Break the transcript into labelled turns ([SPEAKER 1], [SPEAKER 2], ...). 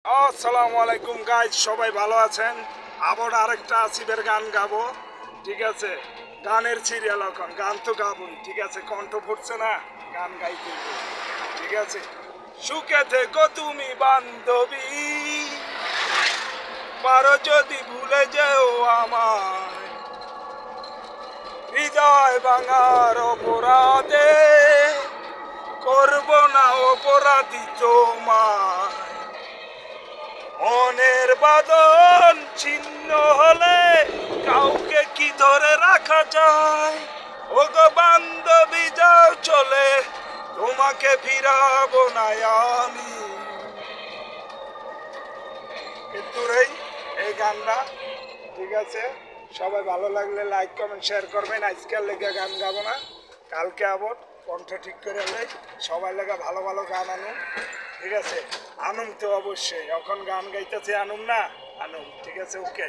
[SPEAKER 1] আসসালামু আলাইকুম গাইজ, সবাই ভালো আছেন? আবার আরেকটা আসিফের গান গাবো, ঠিক আছে? গানের সিরিয়াল, এখন গান তো গাবোই, ঠিক আছে? কণ্ঠ ফুটছে না, গান গাইতে হবে, ঠিক আছে? সুখে থেকো তুমি বান্ধবী, পারো যদি ভুলে যেও আমায়, হৃদয় ভাঙার অপরাধে করব না অপরাধী তোমায়। মনের বাঁধন ছিন্ন হলে কাউকে কি ধরে রাখা যায়? ওগো বান্ধবী যাও চলে, তোমাকে ফিরাবো না আমি। কিন্তু এই গানটা, ঠিক আছে? সবাই ভালো লাগলে লাইক কমেন্ট শেয়ার করবেন। আজকাল লেগে গান গাবো না, কালকে আবার কণ্ঠ ঠিক করে হলে সবাই লেগে ভালো ভালো গান আনুন, ঠিক আছে? আনুম তো অবশ্যই, এখন গান গাইতেছে আনুম না, আনুম, ঠিক আছে? ওকে।